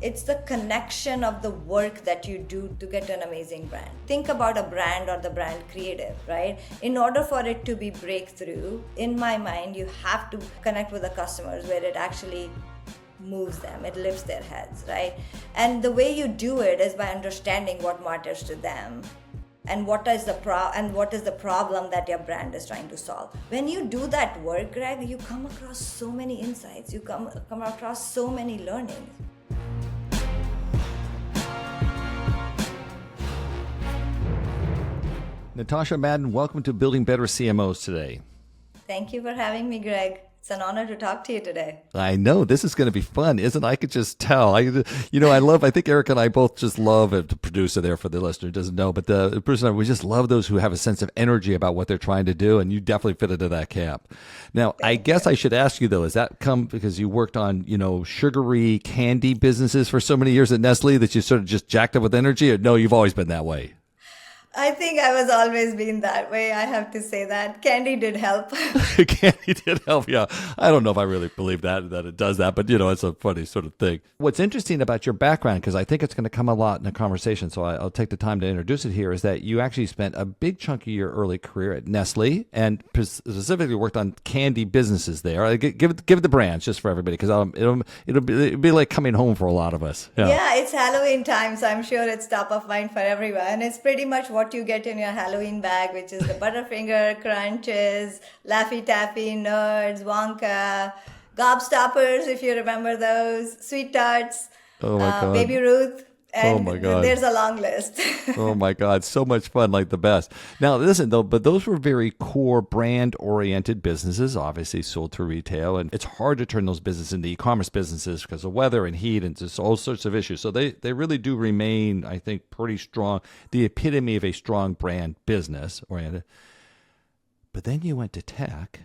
It's the connection of the work that you do to get an amazing brand. Think about a brand or the brand creative, right? In order for it to be breakthrough, in my mind, you have to connect with the customers where it actually moves them, it lifts their heads, right? And the way you do it is by understanding what matters to them and what is the problem that your brand is trying to solve. When you do that work, Greg, you come across so many insights, you come across so many learnings. Natasha Madan, welcome to Building Better CMOs today. Thank you for having me, Greg. It's an honor to talk to you today. I know this is going to be fun, isn't it? I could just tell. I think Eric and I both just love it. The producer there for the listener who doesn't know, but the person and I, we just love those who have a sense of energy about what they're trying to do, and you definitely fit into that camp. Now, I guess I should ask you though, has that come because you worked on, sugary candy businesses for so many years at Nestlé that you sort of just jacked up with energy, or no, you've always been that way? I think I was always been that way. I have to say that. Candy did help. Candy did help, yeah. I don't know if I really believe that it does that, but, it's a funny sort of thing. What's interesting about your background, because I think it's going to come a lot in the conversation, so I'll take the time to introduce it here, is that you actually spent a big chunk of your early career at Nestlé and specifically worked on candy businesses there. Give it the brands just for everybody, because it'll be like coming home for a lot of us. Yeah, it's Halloween time, so I'm sure it's top of mind for everyone. It's pretty much what you get in your Halloween bag, which is the Butterfinger, Crunches, Laffy Taffy, Nerds, Wonka, Gobstoppers, if you remember those, Sweet Tarts, oh my God. Baby Ruth. And oh my God. There's a long list. Oh my God. So much fun, like the best. Now, listen, though, but those were very core brand-oriented businesses, obviously sold to retail. And it's hard to turn those businesses into e-commerce businesses because of weather and heat and just all sorts of issues. So they really do remain, I think, pretty strong, the epitome of a strong brand business oriented. But then you went to tech,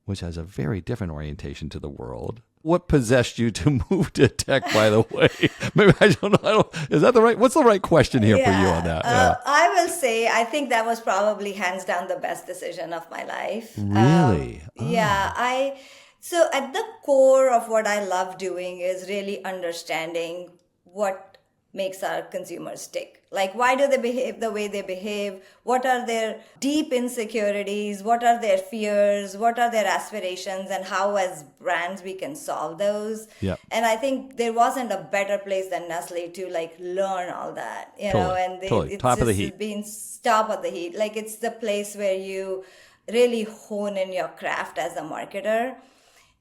which has a very different orientation to the world. What possessed you to move to tech, by the way? Maybe I don't know. Is that the right? What's the right question here for you on that? I will say, I think that was probably hands down the best decision of my life. Really? Yeah. So at the core of what I love doing is really understanding what makes our consumers tick. Like, why do they behave the way they behave? What are their deep insecurities? What are their fears? What are their aspirations? And how, as brands, we can solve those. Yep. And I think there wasn't a better place than Nestlé to learn all that, Totally. It's Top of the just heat. being top of the heat. Like, it's the place where you really hone in your craft as a marketer.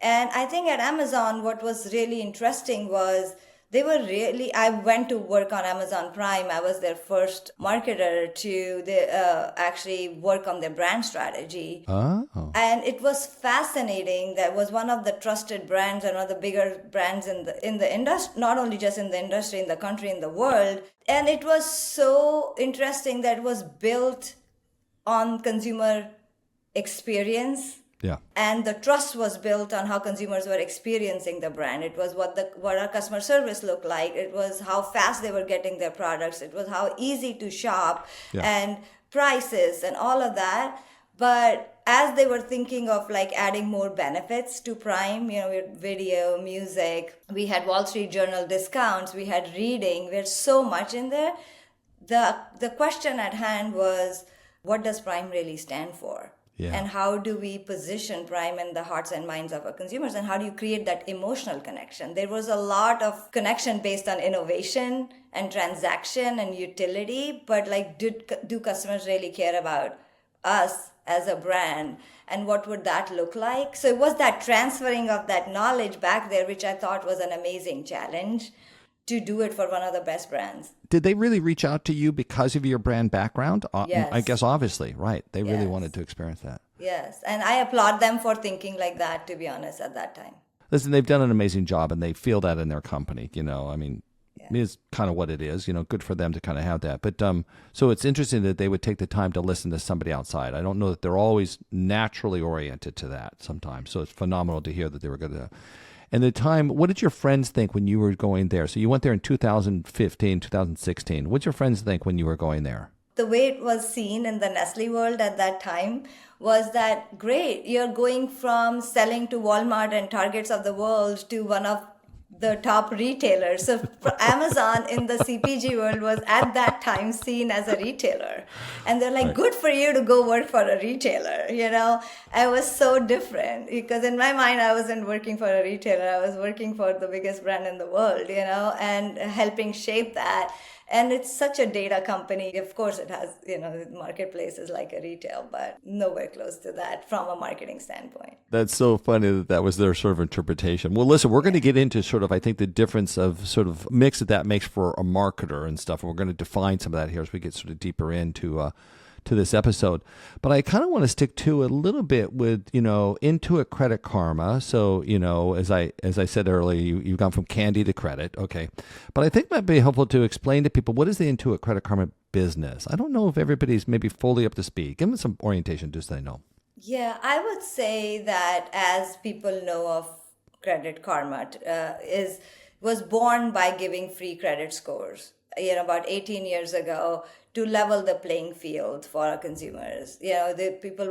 And I think at Amazon, what was really interesting was I went to work on Amazon Prime. I was their first marketer to actually work on their brand strategy. Oh. And it was fascinating. That was one of the trusted brands and one of the bigger brands in the industry, not only just in the industry, in the country, in the world. And it was so interesting that it was built on consumer experience. Yeah. And the trust was built on how consumers were experiencing the brand. It was what our customer service looked like. It was how fast they were getting their products. It was how easy to shop and prices and all of that. But as they were thinking of adding more benefits to Prime, we had video, music, we had Wall Street Journal discounts, we had reading, we had so much in there. The question at hand was, what does Prime really stand for? Yeah. And how do we position Prime in the hearts and minds of our consumers? And how do you create that emotional connection? There was a lot of connection based on innovation and transaction and utility, but do customers really care about us as a brand? And what would that look like? So it was that transferring of that knowledge back there, which I thought was an amazing challenge to do it for one of the best brands. Did they really reach out to you because of your brand background? Yes. I guess obviously, right. They really Yes. wanted to experience that. Yes. And I applaud them for thinking like that, to be honest, at that time. Listen, they've done an amazing job and they feel that in their company, I mean, it is kind of what it is, good for them to kind of have that. But so it's interesting that they would take the time to listen to somebody outside. I don't know that they're always naturally oriented to that sometimes. So it's phenomenal to hear that they were going to. And the time, what did your friends think when you were going there? So you went there in 2015, 2016. What did your friends think when you were going there? The way it was seen in the Nestlé world at that time was that, great, you're going from selling to Walmart and Targets of the world to one of the top retailer. So Amazon in the CPG world was at that time seen as a retailer. And they're like, Right. good for you to go work for a retailer. I was so different because in my mind, I wasn't working for a retailer. I was working for the biggest brand in the world, and helping shape that. And it's such a data company. Of course, it has, marketplaces like a retail, but nowhere close to that from a marketing standpoint. That's so funny that that was their sort of interpretation. Well, listen, we're going to get into sort of, I think, the difference of sort of mix that makes for a marketer and stuff. And we're going to define some of that here as we get sort of deeper into to this episode. But I kind of want to stick to a little bit with, Intuit Credit Karma. So, as I said earlier, you've gone from candy to credit. Okay. But I think it might be helpful to explain to people, what is the Intuit Credit Karma business? I don't know if everybody's maybe fully up to speed. Give them some orientation just so they know. Yeah, I would say that as people know of Credit Karma, was born by giving free credit scores. About 18 years ago, to level the playing field for our consumers. The people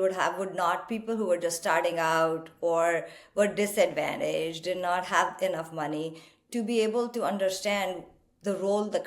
people who were just starting out or were disadvantaged, did not have enough money to be able to understand the role the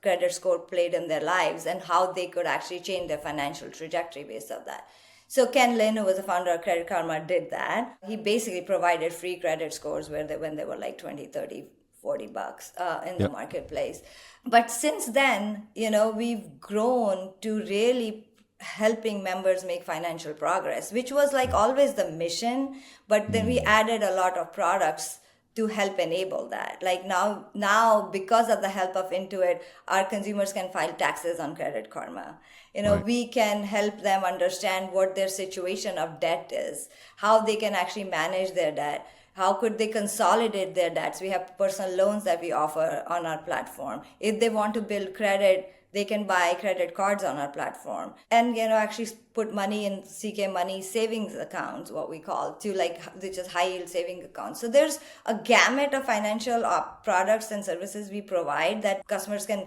credit score played in their lives and how they could actually change their financial trajectory based on that. So Ken Lin, who was the founder of Credit Karma, did that. He basically provided free credit scores when they were like 20, 30, $40 in the marketplace. But since then, we've grown to really helping members make financial progress, which was like always the mission. But then we added a lot of products to help enable that. Like now, because of the help of Intuit, our consumers can file taxes on Credit Karma. Right. We can help them understand what their situation of debt is, how they can actually manage their debt. How could they consolidate their debts? We have personal loans that we offer on our platform. If they want to build credit, they can buy credit cards on our platform. And, actually put money in CK Money savings accounts, what we call, which is high yield saving accounts. So there's a gamut of financial products and services we provide that customers can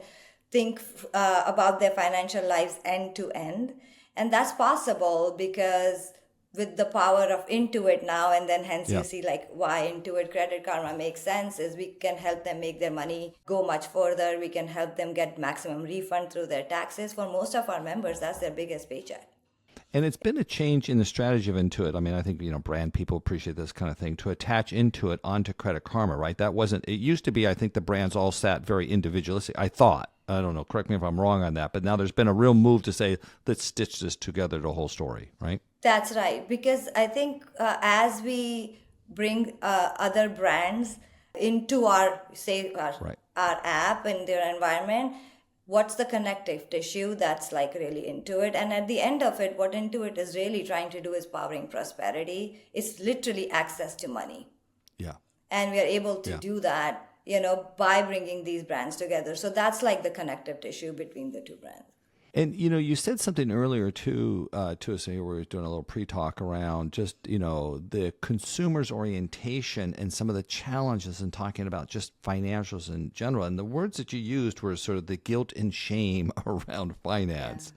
think about their financial lives end to end. And that's possible because with the power of Intuit now, and then hence you see like why Intuit Credit Karma makes sense is we can help them make their money go much further. We can help them get maximum refund through their taxes. For most of our members, that's their biggest paycheck. And it's been a change in the strategy of Intuit. I mean, I think, brand people appreciate this kind of thing, to attach Intuit onto Credit Karma, right? It used to be, I think the brands all sat very individualistic. I thought, I don't know, correct me if I'm wrong on that, but now there's been a real move to say, let's stitch this together, the whole story, right? That's right. Because I think as we bring other brands into our app and their environment, what's the connective tissue that's like really Intuit? And at the end of it, what Intuit is really trying to do is powering prosperity. It's literally access to money. Yeah. And we are able to do that, by bringing these brands together. So that's like the connective tissue between the two brands. And, you said something earlier, too, to us here, we were doing a little pre-talk around just, the consumer's orientation and some of the challenges in talking about just financials in general. And the words that you used were sort of the guilt and shame around finance.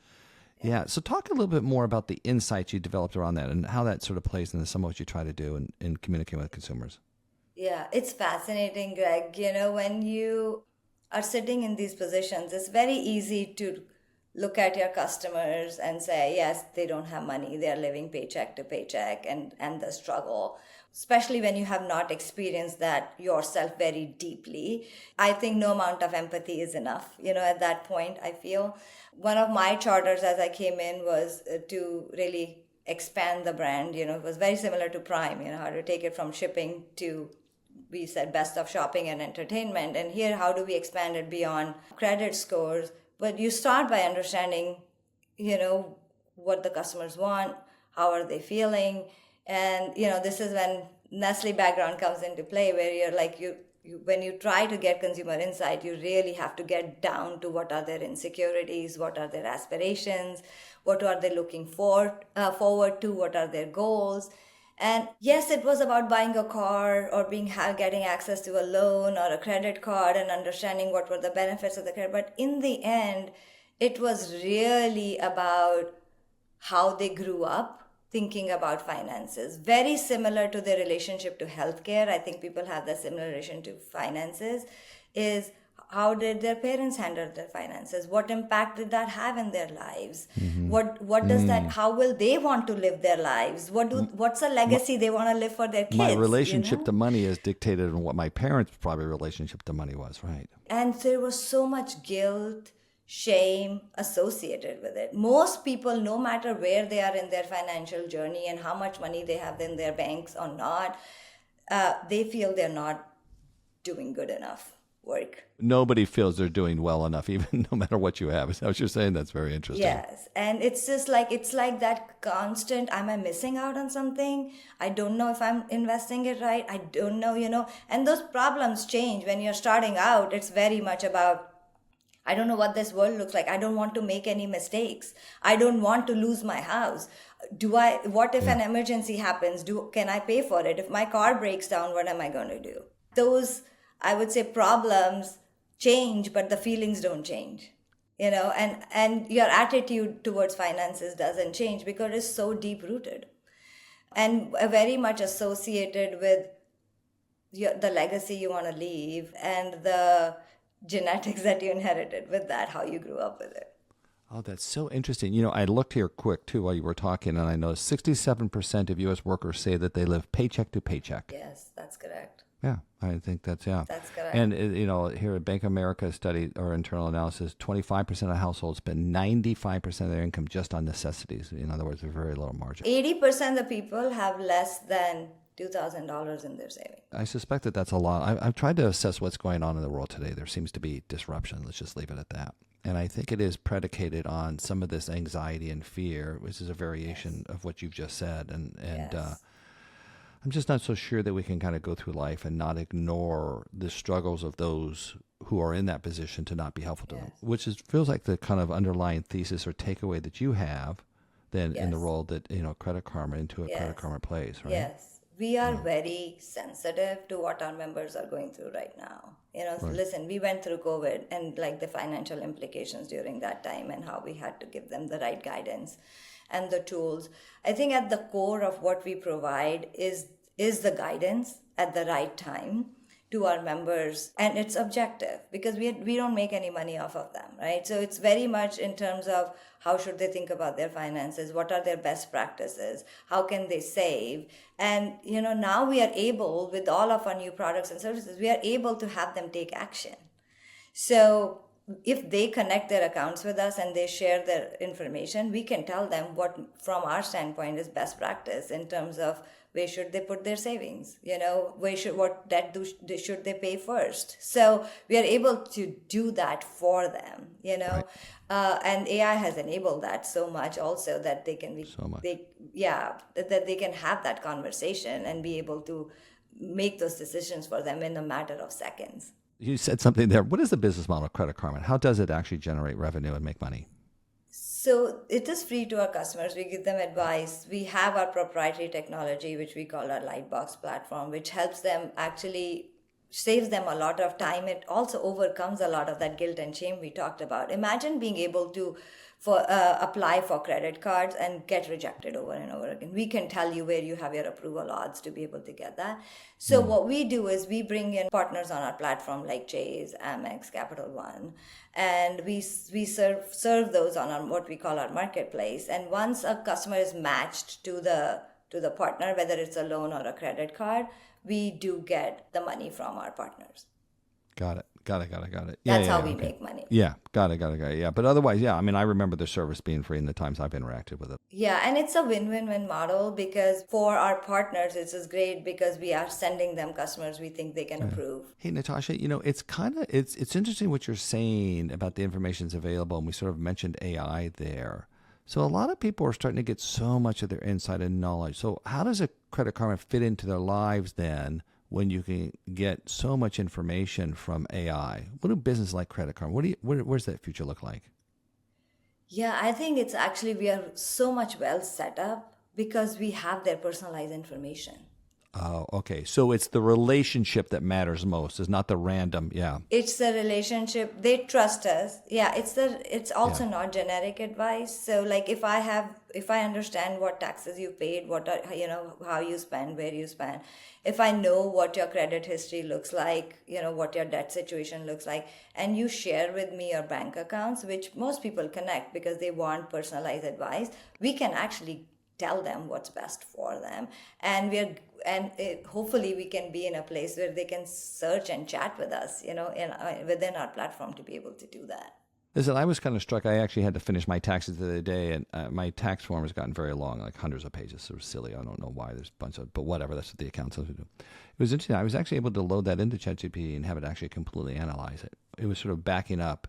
Yeah. So talk a little bit more about the insights you developed around that and how that sort of plays into some of what you try to do in communicating with consumers. Yeah, it's fascinating, Greg. When you are sitting in these positions, it's very easy to look at your customers and say, yes, they don't have money. They're living paycheck to paycheck and the struggle, especially when you have not experienced that yourself very deeply. I think no amount of empathy is enough. At that point, I feel one of my charters as I came in was to really expand the brand. It was very similar to Prime, how to take it from shipping to, we said, best of shopping and entertainment. And here, how do we expand it beyond credit scores? But you start by understanding, what the customers want, how are they feeling. And, this is when Nestlé background comes into play, where you're like, when you try to get consumer insight, you really have to get down to what are their insecurities, what are their aspirations, what are they looking forward to, what are their goals. And yes, it was about buying a car or getting access to a loan or a credit card and understanding what were the benefits of the credit. But in the end, it was really about how they grew up, thinking about finances. Very similar to their relationship to healthcare. I think people have that similar relation to finances. Is how did their parents handle their finances? What impact did that have in their lives? What does that? How will they want to live their lives? What's a legacy they want to live for their My kids? relationship to money is dictated on what my parents' probably relationship to money was, right? And there was so much guilt, shame associated with it. Most people, no matter where they are in their financial journey and how much money they have in their banks or not, they feel they're not doing good enough work. Nobody feels they're doing well enough, even no matter what you have. Is that what you're saying? That's very interesting. Yes. And it's just like, it's like that constant, am I missing out on something? I don't know if I'm investing it right. I don't know, and those problems change when you're starting out. It's very much about, I don't know what this world looks like. I don't want to make any mistakes. I don't want to lose my house. What if an emergency happens? Can I pay for it? If my car breaks down, what am I going to do? Those, I would say, problems change, but the feelings don't change, and your attitude towards finances doesn't change because it's so deep rooted and very much associated with the legacy you want to leave and the genetics that you inherited with that, how you grew up with it. Oh, that's so interesting. I looked here quick, too, while you were talking, and I know 67% of U.S. workers say that they live paycheck to paycheck. Yes, that's correct. Yeah, I think that's That's correct. And, here at Bank of America study or internal analysis, 25% of households spend 95% of their income just on necessities. In other words, a very low margin. 80% of people have less than $2,000 in their savings. I suspect that that's a lot. I've tried to assess what's going on in the world today. There seems to be disruption. Let's just leave it at that. And I think it is predicated on some of this anxiety and fear, which is a variation of what you've just said. And I'm just not so sure that we can kind of go through life and not ignore the struggles of those who are in that position to not be helpful to them, which feels like the kind of underlying thesis or takeaway that you have then in the role that, Credit Karma, Intuit Credit Karma plays, right? Yes. We are very sensitive to what our members are going through right now. Listen, we went through COVID and like the financial implications during that time and how we had to give them the right guidance and the tools. I think at the core of what we provide is the guidance at the right time to our members, and it's objective because we don't make any money off of them, right? So it's very much in terms of how should they think about their finances, what are their best practices, how can they save, and now we are able, with all of our new products and services, we are able to have them take action. So if they connect their accounts with us and they share their information, we can tell them what, from our standpoint, is best practice in terms of where should they put their savings, what debt should they pay first. So we are able to do that for them, Right. And AI has enabled that so much also that they can that they can have that conversation and be able to make those decisions for them in a matter of seconds. You said something there. What is the business model of Credit Karma? How does it actually generate revenue and make money? So it is free to our customers. We give them advice. We have our proprietary technology, which we call our Lightbox platform, which helps them actually, saves them a lot of time. It also overcomes a lot of that guilt and shame we talked about. Imagine being able to apply for credit cards and get rejected over and over again. We can tell you where you have your approval odds to be able to get that. So what we do is we bring in partners on our platform like Chase, Amex, Capital One, and we serve those on our what we call our marketplace. And once a customer is matched to the partner, whether it's a loan or a credit card, we do get the money from our partners. Got it. That's how we make money. Yeah, got it. Yeah, but otherwise, I mean, I remember the service being free in the times I've interacted with it. Yeah, and it's a win-win-win model because for our partners, it's just great because we are sending them customers we think they can approve. Hey, Natasha, it's interesting what you're saying about the information's available, and we sort of mentioned AI there. So a lot of people are starting to get so much of their insight and knowledge. So how does a Credit Karma fit into their lives then, when you can get so much information from AI? What do businesses like Credit Karma, where's that future look like? Yeah, I think it's actually, we are so much well set up because we have their personalized information. Oh, okay. So it's the relationship that matters most. It's not the random. Yeah. It's the relationship. They trust us. Yeah, it's also Yeah. not generic advice. So like if I understand what taxes you paid, what are, how you spend, where you spend, if I know what your credit history looks like, what your debt situation looks like, and you share with me your bank accounts, which most people connect because they want personalized advice, we can actually tell them what's best for them, and hopefully we can be in a place where they can search and chat with us, within our platform to be able to do that. Listen, I was kind of struck. I actually had to finish my taxes the other day, and my tax form has gotten very long, like hundreds of pages. So silly. I don't know why. There's a bunch of, but whatever. That's what the accountants do. It was interesting. I was actually able to load that into ChatGPT and have it actually completely analyze it. It was sort of backing up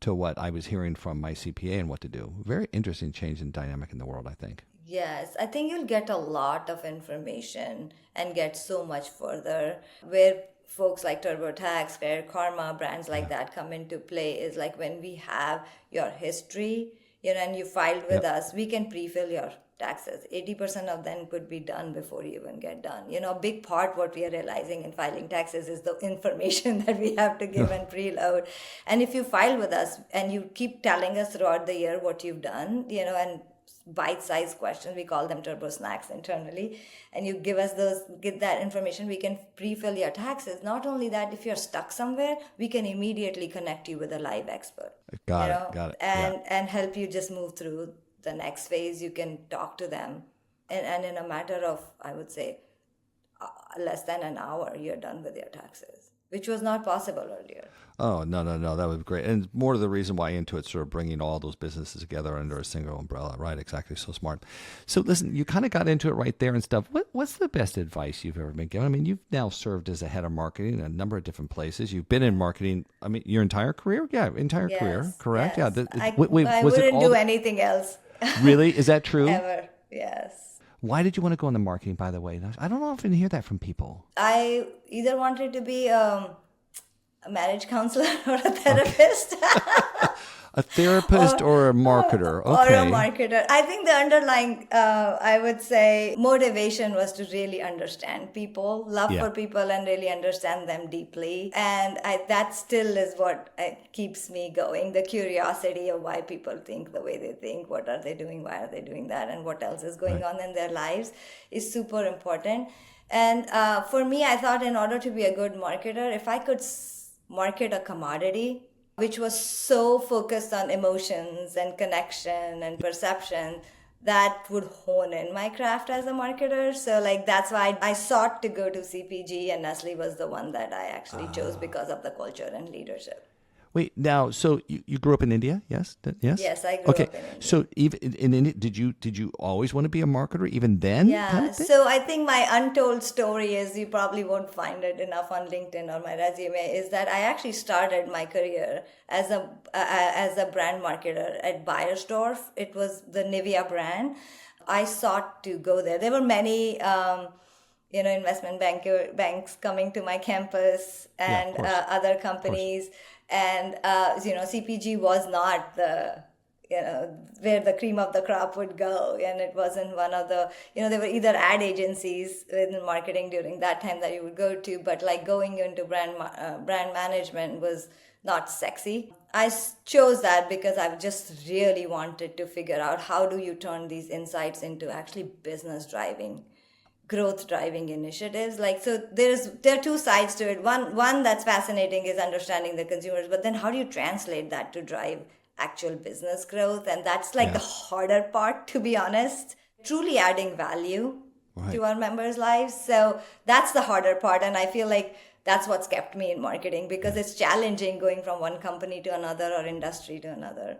to what I was hearing from my CPA and what to do. Very interesting change in dynamic in the world, I think. Yes, I think you'll get a lot of information and get so much further. Where folks like TurboTax, Credit Karma, brands like that come into play is like when we have your history, and you filed with us, we can pre-fill your taxes. 80% of them could be done before you even get done. A big part what we are realizing in filing taxes is the information that we have to give and preload. And if you file with us and you keep telling us throughout the year what you've done, and bite-sized questions, we call them turbo snacks internally, and you get that information, we can pre-fill your taxes. Not only that, if you're stuck somewhere, we can immediately connect you with a live expert. Got it. And help you just move through the next phase. You can talk to them, and in a matter of, I would say, less than an hour, you're done with your taxes, which was not possible earlier. Oh, no. That was great. And more to the reason why Intuit's sort of bringing all those businesses together under a single umbrella. Right, exactly. So smart. So listen, you kind of got into it right there and stuff. What's the best advice you've ever been given? I mean, you've now served as a head of marketing in a number of different places. You've been in marketing, I mean, your entire career? Yeah, career, correct? Yes. Yeah. I wouldn't do anything else. Really? Is that true? Ever, yes. Why did you want to go into marketing, by the way? I don't often hear that from people. I either wanted to be a marriage counselor or a therapist. A therapist or a marketer. Okay. Or a marketer. I think the underlying, I would say, motivation was to really understand people, love for people, and really understand them deeply. And that still is what keeps me going. The curiosity of why people think the way they think, what are they doing, why are they doing that, and what else is going on in their lives is super important. And for me, I thought in order to be a good marketer, if I could market a commodity which was so focused on emotions and connection and perception, that would hone in my craft as a marketer. So like that's why I sought to go to CPG, and Nestlé was the one that I actually chose because of the culture and leadership. Wait, now, so you grew up in India? Yes? Yes? Yes, I grew up in India. So even in India, did you always want to be a marketer even then? Yeah, kind of so I think my untold story is, you probably won't find it enough on LinkedIn or my resume, is that I actually started my career as a brand marketer at Beiersdorf. It was the Nivea brand. I sought to go there. There were many investment banks coming to my campus and other companies. And, CPG was not the, where the cream of the crop would go. And it wasn't one of the, there were either ad agencies in marketing during that time that you would go to, but like going into brand management was not sexy. I chose that because I just really wanted to figure out how do you turn these insights into actually business driving, growth driving initiatives. So there are two sides to it. One that's fascinating is understanding the consumers, but then how do you translate that to drive actual business growth? And that's the harder part, to be honest. Truly adding value to our members' lives. So that's the harder part, and I feel like that's what's kept me in marketing, because it's challenging going from one company to another or industry to another.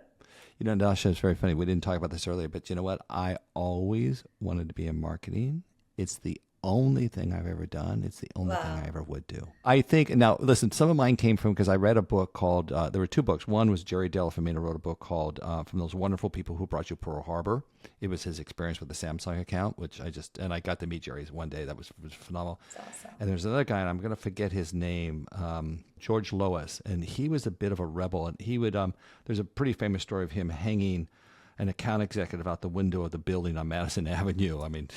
Natasha, it's very funny. We didn't talk about this earlier, but you know what? I always wanted to be in marketing. It's the only thing I've ever done. It's the only thing I ever would do. I think, now listen, some of mine came from, because I read a book called, there were two books. One was Jerry Delafamina wrote a book called From Those Wonderful People Who Brought You Pearl Harbor. It was his experience with the Samsung account, which I got to meet Jerry one day. That was phenomenal. That's awesome. And there's another guy, and I'm going to forget his name, George Lois, and he was a bit of a rebel. And he would, there's a pretty famous story of him hanging an account executive out the window of the building on Madison Avenue. I mean,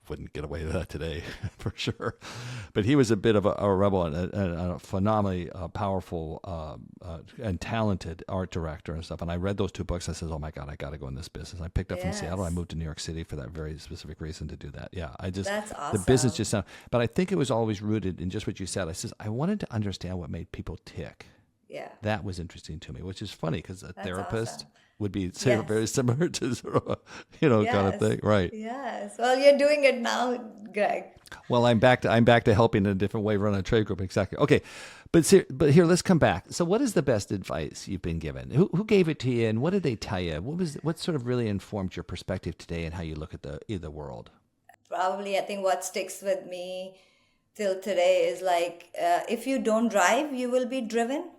wouldn't get away with that today for sure. But he was a bit of a rebel and a phenomenally powerful and talented art director and stuff. And I read those 2 books. I said, oh my God, I got to go in this business. I picked up from Seattle. I moved to New York City for that very specific reason to do that. Yeah, That's awesome. The business just sounded, but I think it was always rooted in just what you said. I said, I wanted to understand what made people tick. Yeah. That was interesting to me, which is funny because a therapist awesome. would be very similar to sort of a, kind of thing. Right. Yes. Well, you're doing it now, Greg. Well, I'm back to helping in a different way, run a trade group. Exactly. Okay. But here, let's come back. So what is the best advice you've been given? Who gave it to you and what did they tell you? What sort of really informed your perspective today and how you look at the world? Probably, I think what sticks with me till today is like, if you don't drive, you will be driven.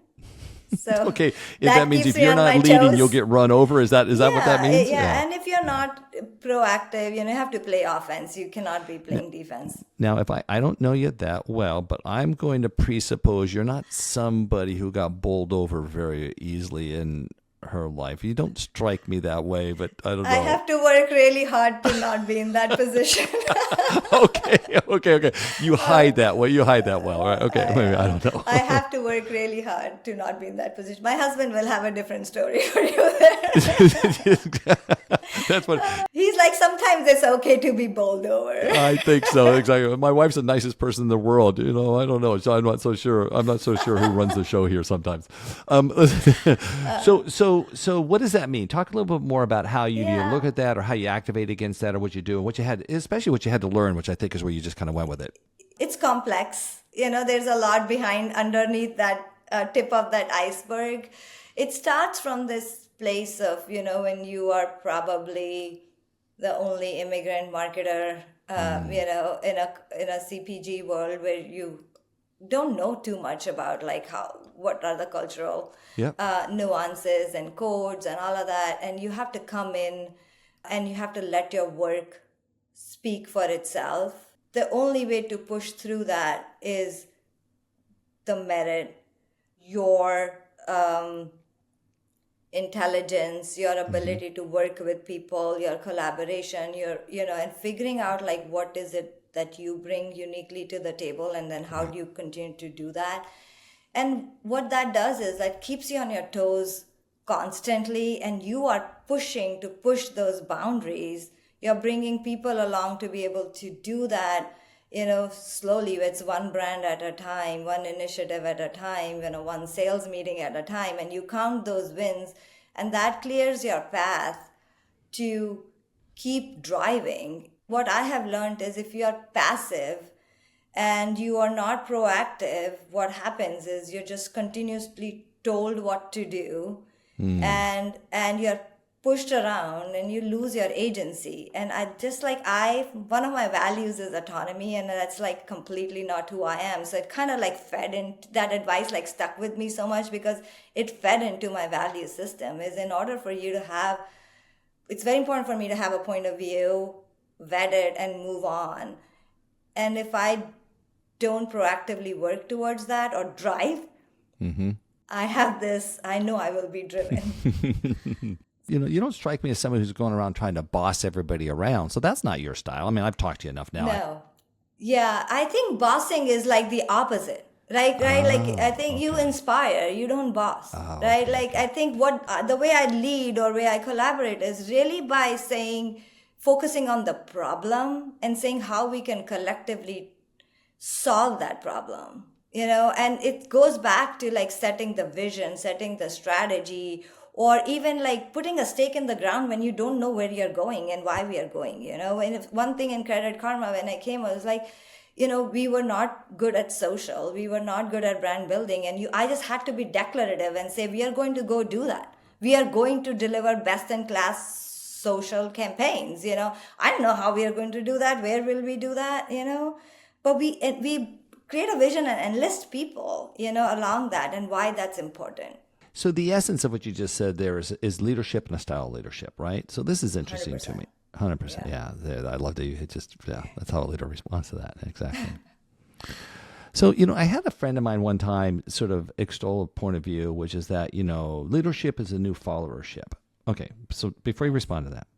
So okay, if that means if you're not leading, you'll get run over. Is that what that means? Yeah, and if you're not proactive, you have to play offense. You cannot be playing defense. Now, if I don't know you that well, but I'm going to presuppose you're not somebody who got bowled over very easily in her life. You don't strike me that way, but I don't know. I have to work really hard to not be in that position. Okay. You hide that way. You hide that well, right? Okay, maybe I don't know. I have to work really hard to not be in that position. My husband will have a different story for you there. That's what he's like. Sometimes it's okay to be bowled over. I think so. Exactly. My wife's the nicest person in the world. I don't know. So I'm not so sure. I'm not so sure who runs the show here sometimes. So what does that mean? Talk a little bit more about how you look at that, or how you activate against that, or what you do, and what you had, especially what you had to learn, which I think is where you just kind of went with it. It's complex. There's a lot underneath that tip of that iceberg. It starts from this place of, when you are probably the only immigrant marketer, in a CPG world where you don't know too much about what are the cultural nuances and codes and all of that. And you have to come in and you have to let your work speak for itself. The only way to push through that is the merit, your intelligence, your ability to work with people, your collaboration, and figuring out what is it that you bring uniquely to the table, and then how do you continue to do that. And what that does is that keeps you on your toes constantly, and you are pushing to push those boundaries. You're bringing people along to be able to do that, slowly. It's one brand at a time, one initiative at a time, one sales meeting at a time, and you count those wins, and that clears your path to keep driving. What I have learned is if you are passive and you are not proactive, what happens is you're just continuously told what to do, and you're pushed around and you lose your agency. And one of my values is autonomy, and that's completely not who I am. So it kind of fed into that advice, stuck with me so much because it fed into my value system. Is in order for you to have, it's very important for me to have a point of view, vet it, and move on. And if I don't proactively work towards that or drive, I know I will be driven. You don't strike me as someone who's going around trying to boss everybody around. So that's not your style. I mean, I've talked to you enough now. No. Yeah, I think bossing is the opposite. Right? I think you inspire, you don't boss. Right? Okay. I think the way I lead or way I collaborate is really by focusing on the problem and saying how we can collectively solve that problem. And it goes back to setting the vision, setting the strategy, or even putting a stake in the ground when you don't know where you're going and why we are going. And one thing in Credit Karma when I came, I was we were not good at social. We were not good at brand building. And I just had to be declarative and say, we are going to go do that. We are going to deliver best in class social campaigns. I don't know how we are going to do that. Where will we do that? But we create a vision and enlist people, along that, and why that's important. So the essence of what you just said there is leadership and a style of leadership, right? So this is interesting 100%. To me. 100%. Yeah. I love that you that's how a leader responds to that. Exactly. So, I had a friend of mine one time sort of extol a point of view, which is that, leadership is a new followership. Okay. So before you respond to that,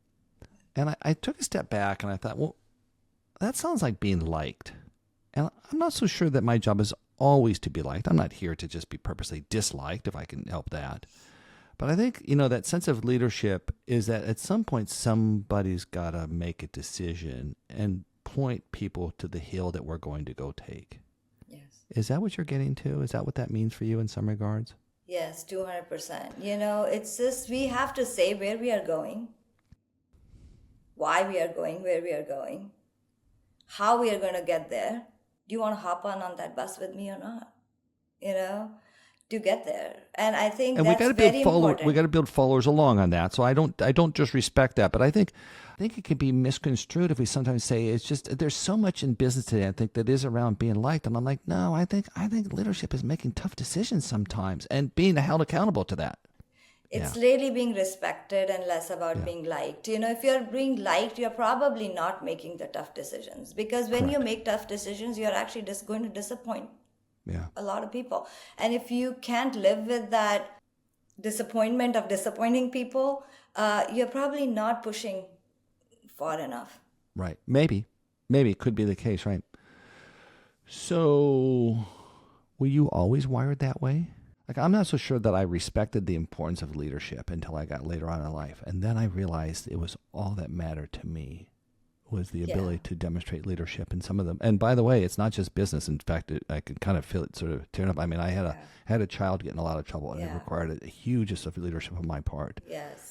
and I took a step back and I thought, well, that sounds like being liked. And I'm not so sure that my job is always to be liked. I'm not here to just be purposely disliked if I can help that. But I think, that sense of leadership is that at some point somebody's got to make a decision and point people to the hill that we're going to go take. Yes. Is that what you're getting to? Is that what that means for you in some regards? Yes, 200%. It's just we have to say where we are going, why we are going, where we are going, how we are going to get there. Do you want to hop on that bus with me or not? To get there. And I think and that's very important. We got to build followers along on that. So I don't just respect that, but I think it can be misconstrued if we sometimes say it's just there's so much in business today. I think that is around being liked, and I'm like, no, I think leadership is making tough decisions sometimes and being held accountable to that. It's really being respected and less about being liked. If you're being liked, you're probably not making the tough decisions, because when you make tough decisions, you're actually just going to disappoint a lot of people. And if you can't live with that disappointment of disappointing people, you're probably not pushing far enough. Right. Maybe it could be the case, right? So were you always wired that way? Like, I'm not so sure that I respected the importance of leadership until I got later on in life. And then I realized it was all that mattered to me was the ability to demonstrate leadership in some of them. And by the way, it's not just business. In fact, I could kind of feel it sort of tearing up. I mean, I had a child get in a lot of trouble, and it required a huge amount of leadership on my part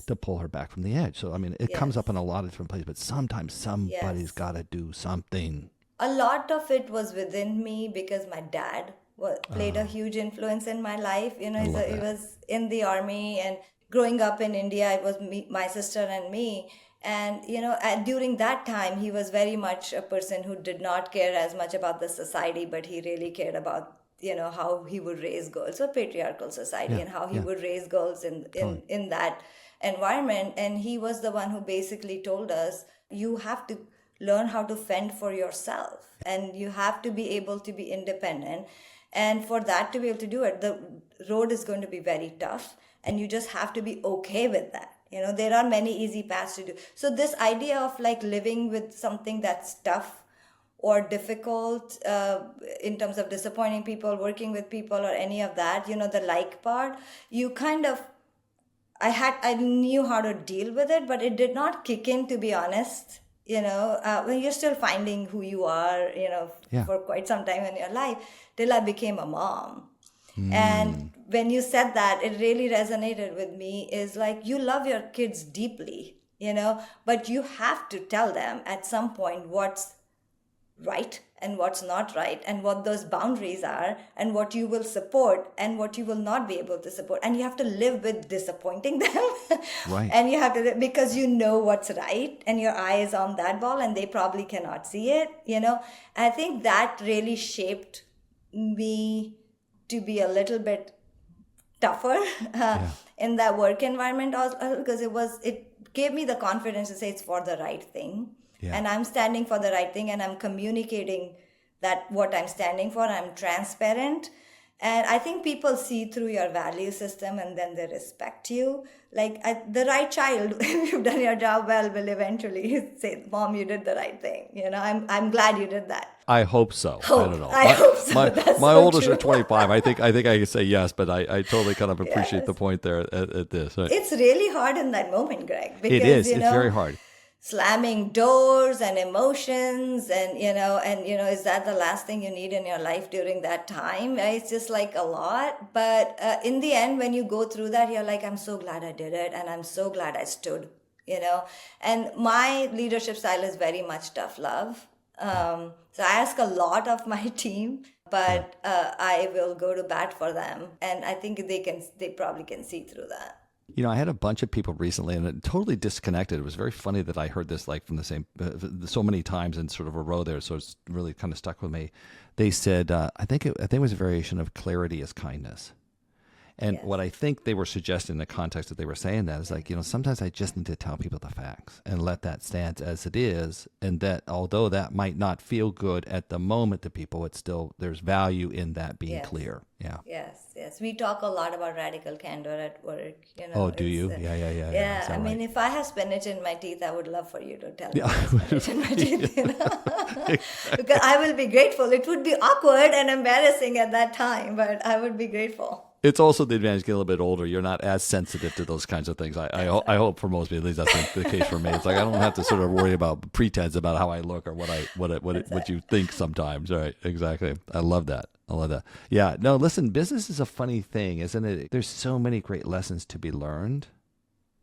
to pull her back from the edge. So, I mean, it comes up in a lot of different places, but sometimes somebody's got to do something. A lot of it was within me because my dad played a huge influence in my life. He was in the army, and growing up in India, it was me, my sister and me. And, during that time, he was very much a person who did not care as much about the society, but he really cared about, how he would raise girls, a patriarchal society, and how he would raise girls in that environment. And he was the one who basically told us, you have to learn how to fend for yourself, and you have to be able to be independent. And for that to be able to do it, the road is going to be very tough, and you just have to be okay with that. There are many easy paths to do. So this idea of living with something that's tough or difficult in terms of disappointing people, working with people, or any of that, the like part, you kind of, I knew how to deal with it, but it did not kick in, to be honest. When you're still finding who you are, for quite some time in your life, till I became a mom. And when you said that, it really resonated with me, is you love your kids deeply, but you have to tell them at some point what's right and what's not right, and what those boundaries are, and what you will support and what you will not be able to support. And you have to live with disappointing them. Right. And you have to, because what's right, and your eye is on that ball, and they probably cannot see it, I think that really shaped me to be a little bit tougher in that work environment also, because it gave me the confidence to say it's for the right thing. And I'm standing for the right thing, and I'm communicating that what I'm standing for. I'm transparent. And I think people see through your value system, and then they respect you. The right child, if you've done your job well, will eventually say, Mom, you did the right thing. I'm glad you did that. I hope so. I don't know. I hope so. My oldest are 25. I think I can say yes, but I totally kind of appreciate the point there at this. Right? It's really hard in that moment, Greg. Because, it is. It's very hard. Slamming doors and emotions, and is that the last thing you need in your life during that time? It's just a lot. But in the end, when you go through that, you're I'm so glad I did it, and I'm so glad I stood. And my leadership style is very much tough love. So I ask a lot of my team, but I will go to bat for them, and I think they probably can see through that. I had a bunch of people recently, and it totally disconnected. It was very funny that I heard this from the same so many times in sort of a row there. So it's really kind of stuck with me. They said, I think it was a variation of clarity is kindness. And Yes. what I think they were suggesting in the context that they were saying that is like, sometimes I just need to tell people the facts and let that stand as it is. And that although that might not feel good at the moment to people, it's still, there's value in that being Yes. clear. Yeah. Yes. We talk a lot about radical candor at work. Oh, do it's, you? Yeah. Yeah, Is that I mean, right? if I have spinach in my teeth, I would love for you to tell me Yeah. I have spinach in my teeth, because I will be grateful. It would be awkward and embarrassing at that time, but I would be grateful. It's also the advantage getting a little bit older. You're not as sensitive to those kinds of things. I hope for most people, at least that's the case for me. It's like I don't have to sort of worry about pretense about how I look or what you think sometimes. All right, exactly. I love that. Yeah. No, listen, business is a funny thing, isn't it? There's so many great lessons to be learned.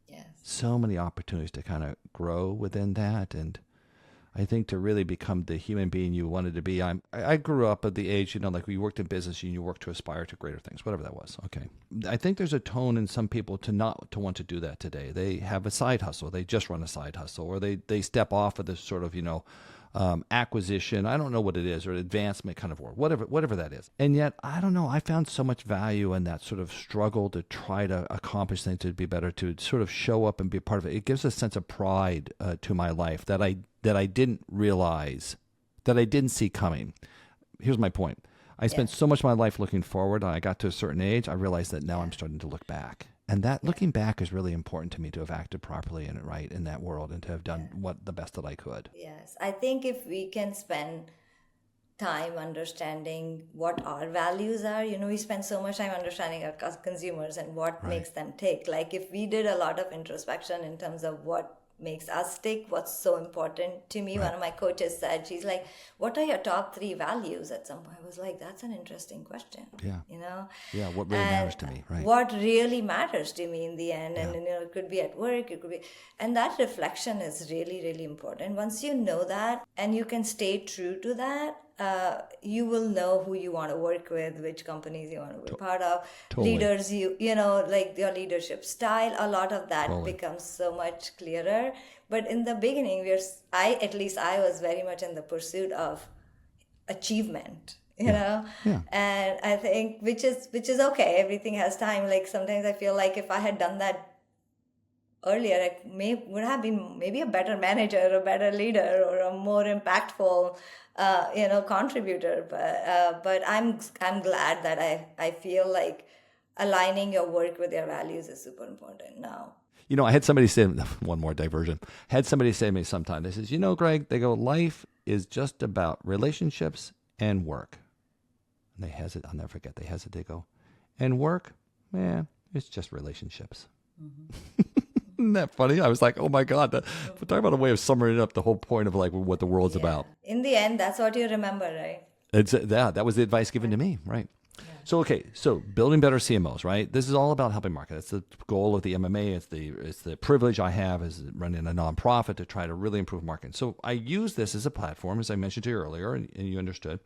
Yes. So many opportunities to kind of grow within that, and I think to really become the human being you wanted to be. I grew up at the age, like you worked in business and you worked to aspire to greater things, whatever that was. Okay. I think there's a tone in some people to not to want to do that today. They have a side hustle. They just run a side hustle, or they step off of this sort of, acquisition. I don't know what it is, or advancement kind of work, whatever that is. And yet, I don't know. I found so much value in that sort of struggle to try to accomplish things, to be better, to sort of show up and be a part of it. It gives a sense of pride to my life that I didn't realize, that I didn't see coming. Here's my point. I spent so much of my life looking forward, and I got to a certain age, I realized that now I'm starting to look back. And that looking back is really important to me, to have acted properly and right in that world, and to have done the best that I could. Yes. I think if we can spend time understanding what our values are, we spend so much time understanding our consumers and what makes them tick. Like if we did a lot of introspection in terms of what makes us tick, what's so important to me. One of my coaches said, she's like, what are your top 3 values? At some point I was like, that's an interesting question. Yeah. Yeah, what really And matters to me, right? what really matters to me in the end. And it could be at work, it could be, and that reflection is really, really important. Once you know that and you can stay true to that, you will know who you want to work with, which companies you want to be part of, leaders, like your leadership style. A lot of that becomes so much clearer. But in the beginning, I was very much in the pursuit of achievement, and I think which is okay. Everything has time. Like sometimes I feel like if I had done that earlier, I would have been maybe a better manager, a better leader, or a more impactful contributor. But I'm glad that I feel like aligning your work with your values is super important now. I had somebody say, one more diversion, had somebody say to me sometime, they says, Greg, they go, life is just about relationships and work. And they hesitate, I'll never forget, they hesitate, they go, and work, it's just relationships. Mm-hmm. Isn't that funny? I was like, oh my God, talk about a way of summing up the whole point of like what the world's about. In the end, that's what you remember, right? It's that was the advice given to me, right? So, so building better CMOs, right? This is all about helping market. That's the goal of the MMA. It's the privilege I have as running a nonprofit to try to really improve marketing. So I use this as a platform, as I mentioned to you earlier, and you understood,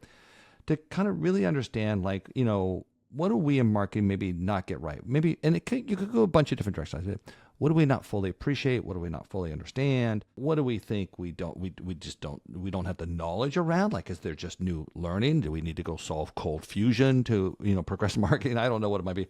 to kind of really understand, like, what do we in marketing maybe not get right? Maybe, and you could go a bunch of different directions. What do we not fully appreciate? What do we not fully understand? What do we think we don't have the knowledge around? Like, is there just new learning? Do we need to go solve cold fusion to, progress marketing? I don't know what it might be.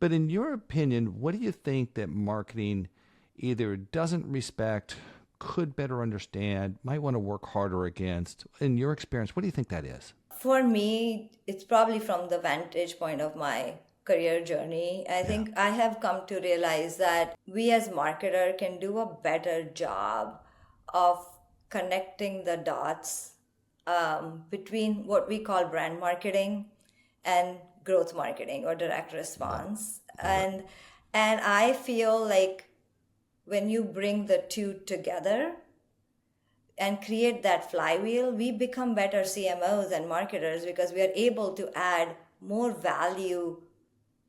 But in your opinion, what do you think that marketing either doesn't respect, could better understand, might want to work harder against? In your experience, what do you think that is? For me, it's probably from the vantage point of my career journey. I think I have come to realize that we as marketer can do a better job of connecting the dots between what we call brand marketing and growth marketing or direct response. And I feel like when you bring the two together and create that flywheel, we become better CMOs and marketers because we are able to add more value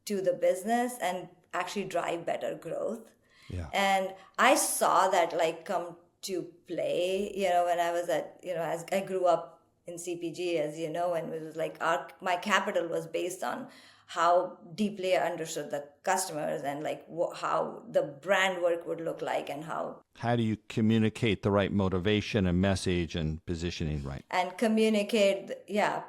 to the business and actually drive better growth. Yeah. And I saw that come to play, when I was as I grew up in CPG, as you know, and it was like my capital was based on how deeply I understood the customers and like how the brand work would look like and how do you communicate the right motivation and message and positioning right? and communicate,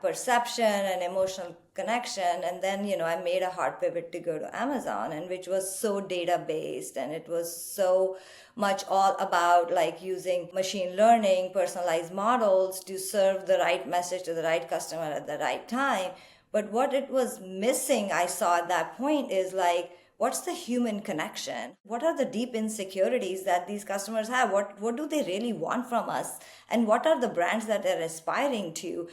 perception and emotional connection. And then, I made a hard pivot to go to Amazon, and which was so data based, and it was so much all about like using machine learning, personalized models to serve the right message to the right customer at the right time. But what it was missing, I saw at that point, is like, what's the human connection? What are the deep insecurities that these customers have? What do they really want from us? And what are the brands that they're aspiring to?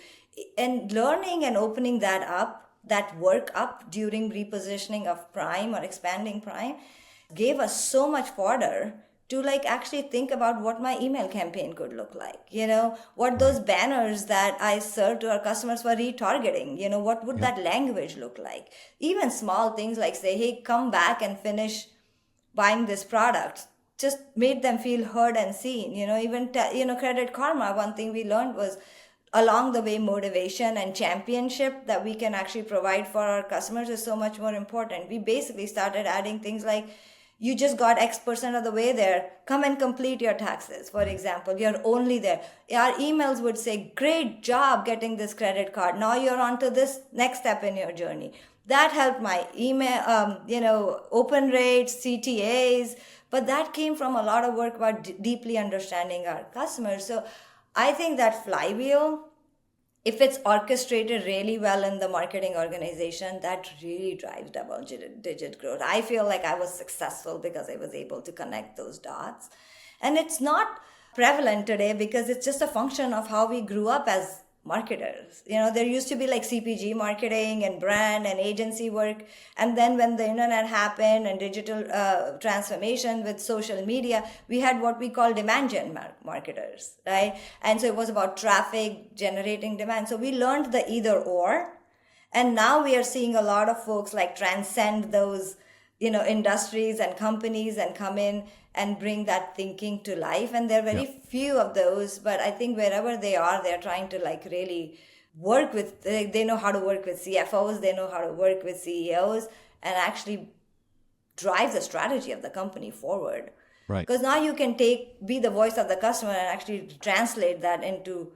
And learning and opening that work up during repositioning of Prime or expanding Prime gave us so much fodder to like actually think about what my email campaign could look like, what those banners that I serve to our customers for retargeting, what would that language look like? Even small things like say, hey, come back and finish buying this product just made them feel heard and seen. Even Credit Karma, one thing we learned was along the way, motivation and championship that we can actually provide for our customers is so much more important. We basically started adding things like, you just got X% of the way there. Come and complete your taxes, for example. You're only there. Our emails would say, great job getting this credit card. Now you're on to this next step in your journey. That helped my email, open rates, CTAs. But that came from a lot of work about deeply understanding our customers. So I think that flywheel, if it's orchestrated really well in the marketing organization, that really drives double-digit growth. I feel like I was successful because I was able to connect those dots. And it's not prevalent today because it's just a function of how we grew up as marketers. There used to be like CPG marketing and brand and agency work. And then when the internet happened and digital transformation with social media, we had what we call demand gen marketers, right? And so it was about traffic, generating demand. So we learned the either or. And now we are seeing a lot of folks like transcend those, industries and companies and come in and bring that thinking to life. And there are very few of those, but I think wherever they are, they're trying to like really work with, they know how to work with CFOs, they know how to work with CEOs and actually drive the strategy of the company forward. Right. Because now you can be the voice of the customer and actually translate that into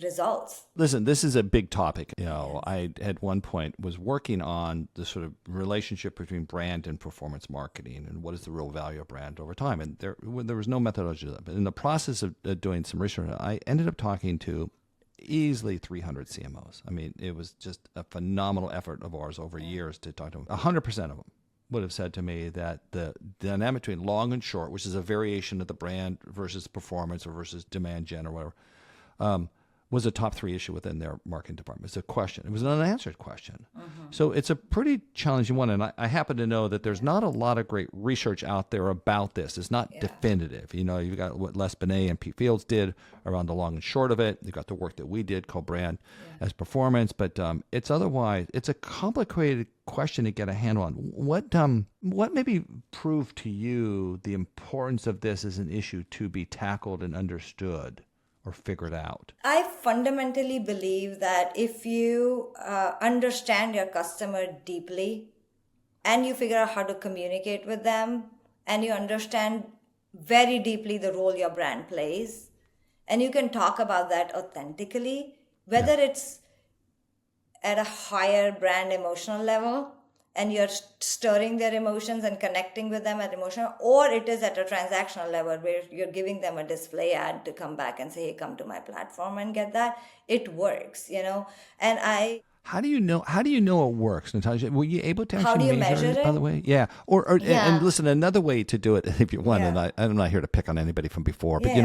results. Listen, this is a big topic. I at one point was working on the sort of relationship between brand and performance marketing and what is the real value of brand over time. And there was no methodology to that. But in the process of doing some research, I ended up talking to easily 300 CMOs. I mean, it was just a phenomenal effort of ours over years to talk to them. 100% of them would have said to me that the dynamic between long and short, which is a variation of the brand versus performance or versus demand gen or whatever, was a top 3 issue within their marketing department. It's a question. It was an unanswered question. So it's a pretty challenging one. And I happen to know that there's not a lot of great research out there about this. It's not definitive. You've got what Les Binet and Pete Fields did around the long and short of it. You've got the work that we did called Brand as Performance. But it's a complicated question to get a handle on. What maybe proved to you the importance of this as an issue to be tackled and understood or figured out? I fundamentally believe that if you understand your customer deeply and you figure out how to communicate with them and you understand very deeply the role your brand plays and you can talk about that authentically, whether it's at a higher brand emotional level and you're stirring their emotions and connecting with them at emotional, or it is at a transactional level where you're giving them a display ad to come back and say, hey, come to my platform and get that, it works, And How do you know it works, Natasha? Were you able to actually how do you measure it, it? by the way? Yeah. And listen, another way to do it, if you want, and I'm not here to pick on anybody from before, but I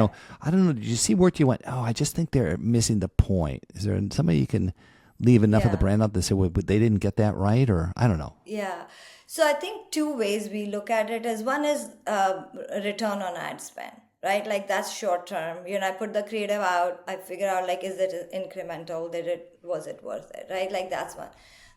don't know, did you see where you went, I just think they're missing the point? Is there somebody you can leave enough of the brand out to say, well, they didn't get that right, or I don't know. Yeah. So I think 2 ways we look at it is one is return on ad spend, right? Like that's short term. I put the creative out, I figure out like, is it incremental? Was it worth it? Right? Like that's one.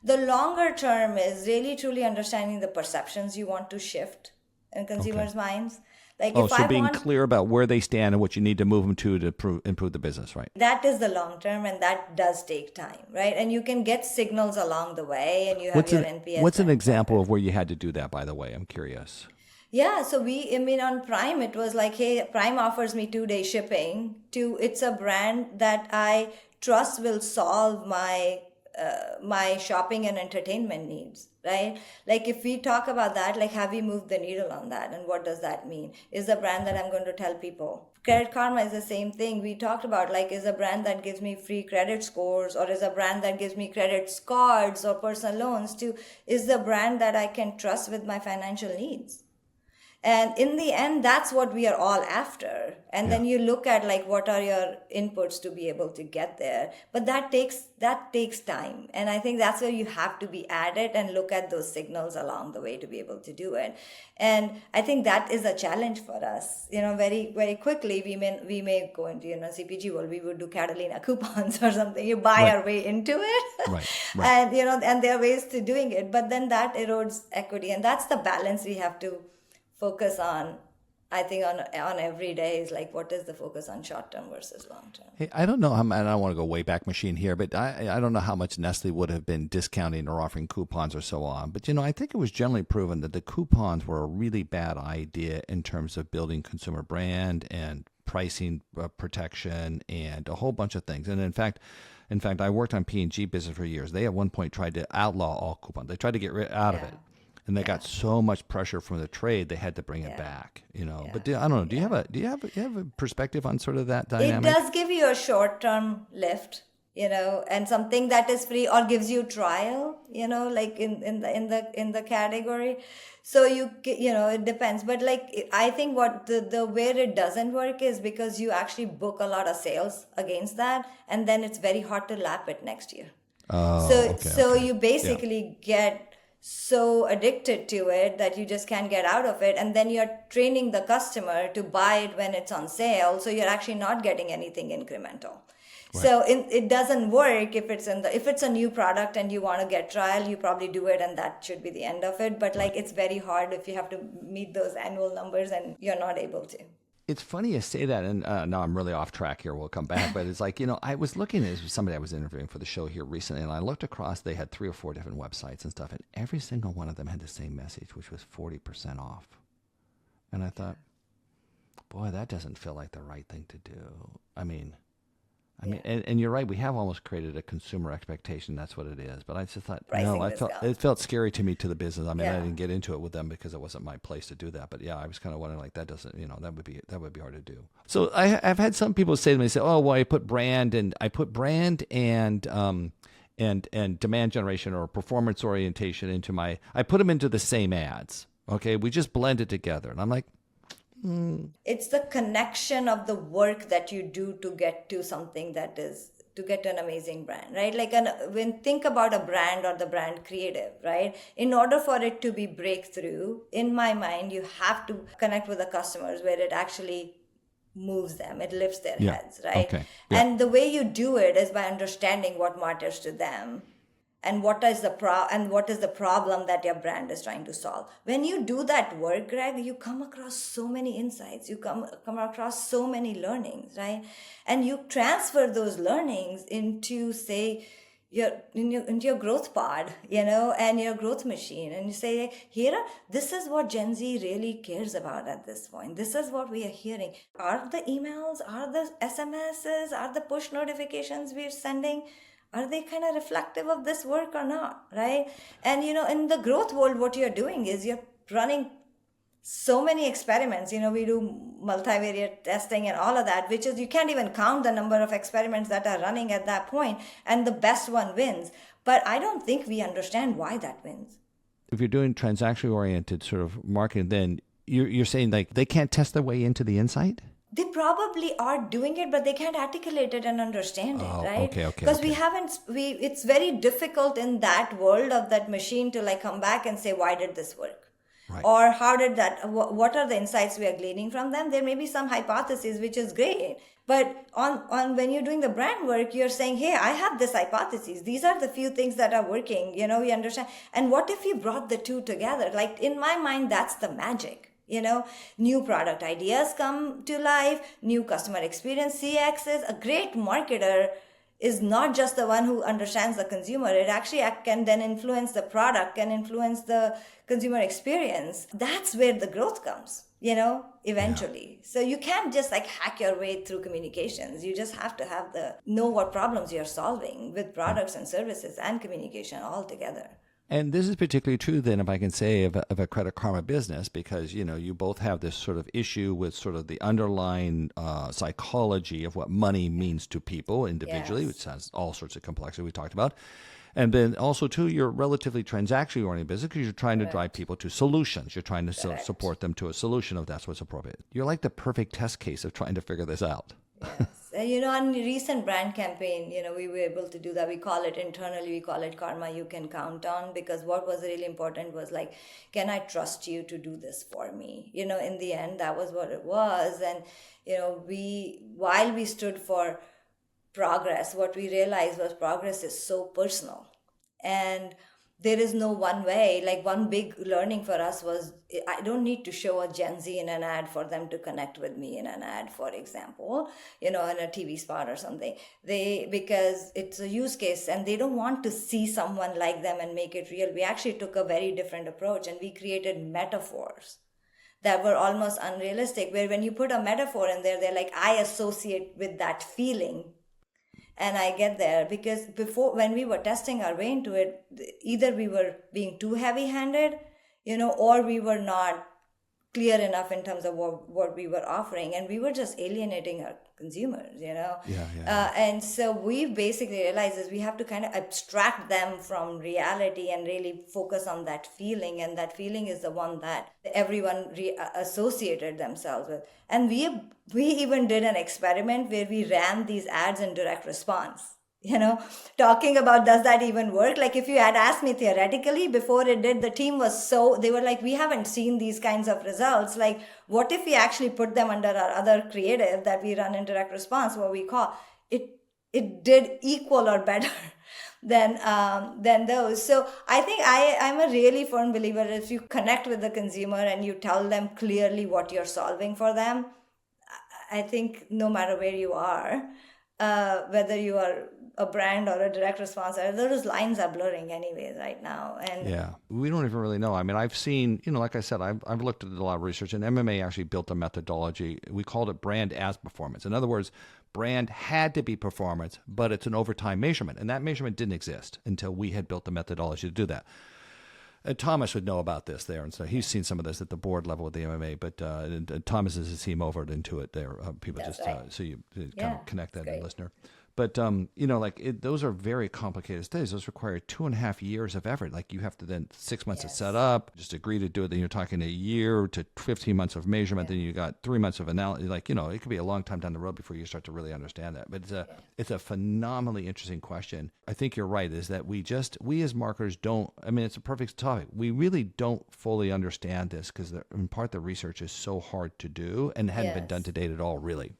The longer term is really truly understanding the perceptions you want to shift in consumers' minds. Like Oh, if so I being want, clear about where they stand and what you need to move them to improve the business, right? that is the long term, and that does take time, right? And you can get signals along the way, and you have your NPS What's an brand example tracker. of where you had to do that, by the way? I'm curious. Yeah, so I mean, on Prime, it was like, hey, Prime offers me 2 day shipping to, it's a brand that I trust will solve my shopping and entertainment needs, right? Like if we talk about that, like have we moved the needle on that? And what does that mean? Is a brand that I'm going to tell people. Credit Karma is the same thing. We talked about like, is a brand that gives me free credit scores, or is a brand that gives me credit cards or personal loans, to is the brand that I can trust with my financial needs. And in the end, that's what we are all after. And Yeah. then you look at like what are your inputs to be able to get there. But that takes time. And I think that's where you have to be at it and look at those signals along the way to be able to do it. And I think that is a challenge for us. Very, very quickly we may go into, CPG world, we would do Catalina coupons or something. You buy Right. our way into it. Right. And and there are ways to doing it. But then that erodes equity. And that's the balance we have to focus on. I think on every day is like, what is the focus on short term versus long term? Hey, I don't know how, and I don't want to go way back machine here, but I don't know how much Nestle would have been discounting or offering coupons or so on. But, I think it was generally proven that the coupons were a really bad idea in terms of building consumer brand and pricing protection and a whole bunch of things. And in fact, I worked on P&G business for years. They at one point tried to outlaw all coupons. They tried to get out of it. And they got so much pressure from the trade, they had to bring it back. But I don't know. Do you have a perspective on sort of that It dynamic? does give you a short term lift, and something that is free or gives you trial, like in the category. So it depends. But like I think what the where it doesn't work is because you actually book a lot of sales against that, and then it's very hard to lap it next year. Oh, So okay. you basically get so addicted to it that you just can't get out of it, and then you're training the customer to buy it when it's on sale, so you're actually not getting anything incremental. Right. So it doesn't work if it's a new product and you want to get trial, you probably do it and that should be the end of it. But like it's very hard if you have to meet those annual numbers and you're not able to. It's funny you say that, and now I'm really off track here. We'll come back, but it's like, I was looking at somebody I was interviewing for the show here recently, and I looked across. They had 3 or 4 different websites and stuff, and every single one of them had the same message, which was 40% off. And I thought, boy, that doesn't feel like the right thing to do. I mean, and you're right. We have almost created a consumer expectation. That's what it is. But I just thought, Pricing it felt scary to me to the business. I mean, I Yeah. didn't get into it with them because it wasn't my place to do that. But yeah, I was kind of wondering, like, that doesn't, that would be hard to do. So I've had some people say to me, oh, well, I put brand and demand generation or performance orientation I put them into the same ads. Okay, we just blend it together, and I'm like. It's the connection of the work that you do to get to something that is to get an amazing brand, right? Like when think about a brand or the brand creative, right? In order for it to be breakthrough, in my mind, you have to connect with the customers where it actually moves them, it lifts their heads, right? Okay. Yeah. And the way you do it is by understanding what matters to them and what is the problem that your brand is trying to solve. When you do that work, Greg, you come across so many insights, you come across so many learnings, right? And you transfer those learnings into, say, into your growth pod, and your growth machine, and you say, this is what Gen Z really cares about at this point. This is what we are hearing. Are the emails, are the SMSs, are the push notifications we're sending, are they kind of reflective of this work or not, right? And in the growth world, what you're doing is you're running so many experiments. We do multivariate testing and all of that, which is you can't even count the number of experiments that are running at that point, and the best one wins. But I don't think we understand why that wins. If you're doing transaction oriented sort of marketing, then you're saying like they can't test their way into the insight? They probably are doing it, but they can't articulate it and understand it, right? Okay. Because it's very difficult in that world of that machine to like come back and say, why did this work? Right. Or what are the insights we are gleaning from them? There may be some hypothesis, which is great. But on when you're doing the brand work, you're saying, hey, I have this hypothesis. These are the few things that are working, we understand. And what if you brought the two together? Like in my mind, that's the magic. New product ideas come to life, new customer experience CXs. A great marketer is not just the one who understands the consumer. It actually can then influence the product, can influence the consumer experience. That's where the growth comes, eventually. So you can't just like hack your way through communications. You just have to know what problems you're solving with products and services and communication all together. And this is particularly true then, if I can say, of a Credit Karma business, because, you both have this sort of issue with sort of the underlying psychology of what money means to people individually, which has all sorts of complexity we talked about. And then also, too, you're relatively transactionally-oriented business because you're trying to drive people to solutions. You're trying to support them to a solution if that's what's appropriate. You're like the perfect test case of trying to figure this out. Yes. On the recent brand campaign, we were able to do that. We call it internally, we call it Karma You Can Count On, because what was really important was like, can I trust you to do this for me? In the end, that was what it was. And, while we stood for progress, what we realized was progress is so personal. And there is no one way. Like, one big learning for us was I don't need to show a Gen Z in an ad for them to connect with me in an ad, for example, in a TV spot or something. Because it's a use case and they don't want to see someone like them and make it real. We actually took a very different approach and we created metaphors that were almost unrealistic, where when you put a metaphor in there, they're like, I associate with that feeling. And I get there because before, when we were testing our way into it, either we were being too heavy-handed, or we were not clear enough in terms of what we were offering, and we were just alienating our consumers, and so we basically realized is we have to kind of abstract them from reality and really focus on that feeling, and that feeling is the one that everyone associated themselves with. And we even did an experiment where we ran these ads in direct response, talking about, does that even work? Like, if you had asked me theoretically before it did, the team was they were like, we haven't seen these kinds of results. Like, what if we actually put them under our other creative that we run in direct response, what we call it did equal or better than those. So I think I'm a really firm believer, if you connect with the consumer and you tell them clearly what you're solving for them, I think no matter where you are, whether you are a brand or a direct response, those lines are blurring anyways right now. And yeah, we don't even really know. I mean, I've seen, like I said, I've looked at a lot of research, and MMA actually built a methodology. We called it brand as performance. In other words, brand had to be performance, but it's an overtime measurement. And that measurement didn't exist until we had built the methodology to do that. Thomas would know about this there, and so he's seen some of this at the board level with the MMA. But Thomas is his team over at Intuit. There, people That's just right. so you kind of connect that to the listener. But, those are very complicated studies. Those require 2.5 years of effort. Like, you have to then 6 months to set up, just agree to do it. Then you're talking a year to 15 months of measurement. Then you got 3 months of analysis. Like, it could be a long time down the road before you start to really understand that. But it's a phenomenally interesting question. I think you're right, is that we as marketers don't, it's a perfect topic. We really don't fully understand this because in part the research is so hard to do and hadn't been done to date at all, really.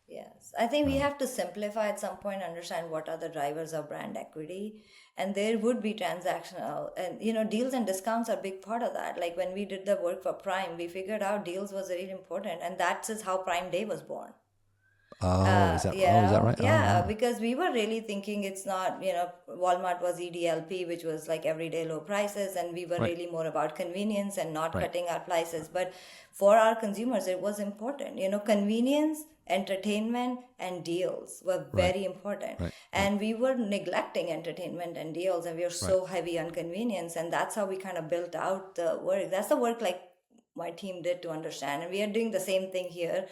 Yes, I think we have to simplify at some point, understand what are the drivers of brand equity. And there would be transactional, and deals and discounts are a big part of that. Like, when we did the work for Prime, we figured out deals was really important, and that is how Prime Day was born. Is that right? Yeah, Oh. because we were really thinking it's not, Walmart was EDLP, which was like everyday low prices, and we were really more about convenience and not cutting our prices. But for our consumers, it was important. Convenience, entertainment, and deals were very important. And we were neglecting entertainment and deals, and we were so heavy on convenience. And that's how we kind of built out the work. That's the work like my team did to understand. And we are doing the same thing here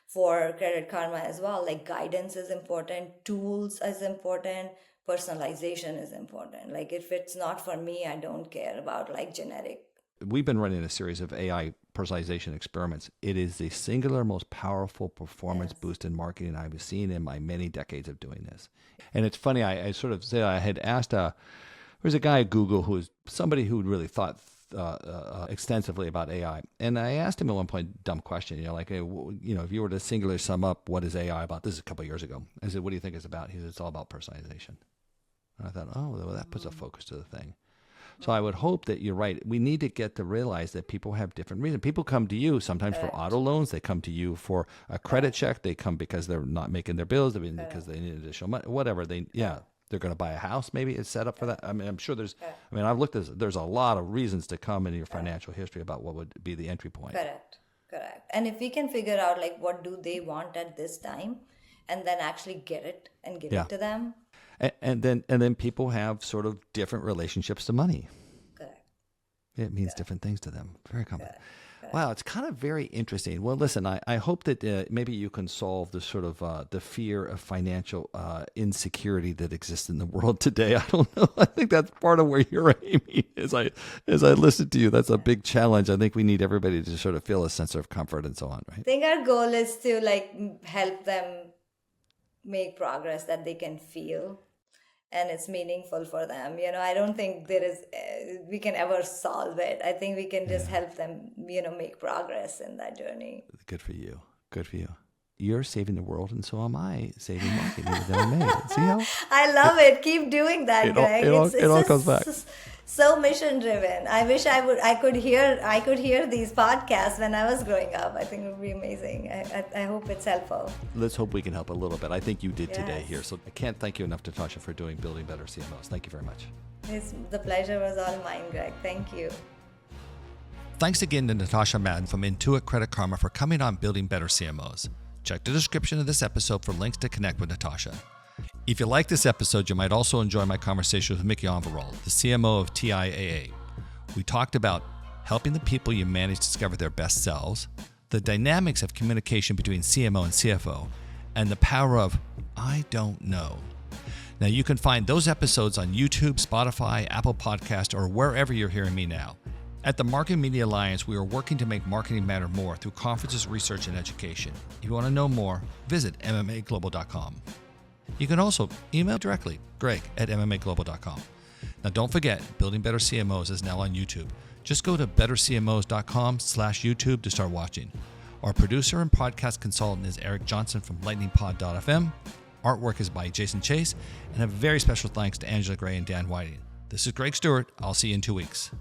for Credit Karma as well. Like, guidance is important, tools is important, personalization is important. Like, if it's not for me, I don't care about like generic. We've been running a series of AI personalization experiments. It is the singular most powerful performance boost in marketing I've seen in my many decades of doing this. And it's funny, I sort of said, I had asked, there's a guy at Google who is somebody who really thought extensively about AI. And I asked him at one point, dumb question, if you were to singularly sum up what is AI about, this is a couple of years ago. I said, what do you think it's about? He said, it's all about personalization. And I thought, well, that puts a focus to the thing. So I would hope that you're right. We need to get to realize that people have different reasons. People come to you sometimes for auto loans. They come to you for a credit check. They come because they're not making their bills. I mean, because they need additional money, whatever. They're going to buy a house. Maybe it's set up for that. I mean, I'm sure I've looked at this. There's a lot of reasons to come in your financial history about what would be the entry point. Correct. And if we can figure out like what do they want at this time, and then actually get it and give it to them. And then people have sort of different relationships to money. Correct. It means different things to them. Very common. Wow, it's kind of very interesting. Well, listen, I hope that maybe you can solve the sort of the fear of financial insecurity that exists in the world today. I don't know. I think that's part of where you're aiming. As I listen to you, that's a big challenge. I think we need everybody to sort of feel a sense of comfort and so on, right? I think our goal is to like help them make progress that they can feel. And it's meaningful for them. I don't think we can ever solve it. I think we can just help them, make progress in that journey. Good for you. You're saving the world, and so am I saving marketing with MMA. See how? I love it. Keep doing that, Greg. It all comes back. So mission driven. I wish I could hear these podcasts when I was growing up. I think it would be amazing. I hope it's helpful. Let's hope we can help a little bit. I think you did today here. So I can't thank you enough, Natasha, for doing Building Better CMOs. Thank you very much. The pleasure was all mine, Greg. Thank you. Thanks again to Natasha Madan from Intuit Credit Karma for coming on Building Better CMOs. Check the description of this episode for links to connect with Natasha. If you like this episode, you might also enjoy my conversation with Mickey Enverol, the CMO of TIAA. We talked about helping the people you manage discover their best selves, the dynamics of communication between CMO and CFO, and the power of I don't know. Now, you can find those episodes on YouTube, Spotify, Apple Podcast, or wherever you're hearing me now. At the Marketing Media Alliance, we are working to make marketing matter more through conferences, research, and education. If you want to know more, visit MMAglobal.com. You can also email directly, greg@MMAglobal.com. Now, don't forget, Building Better CMOs is now on YouTube. Just go to bettercmos.com/YouTube to start watching. Our producer and podcast consultant is Eric Johnson from lightningpod.fm. Artwork is by Jason Chase, and a very special thanks to Angela Gray and Dan Whiting. This is Greg Stuart. I'll see you in 2 weeks.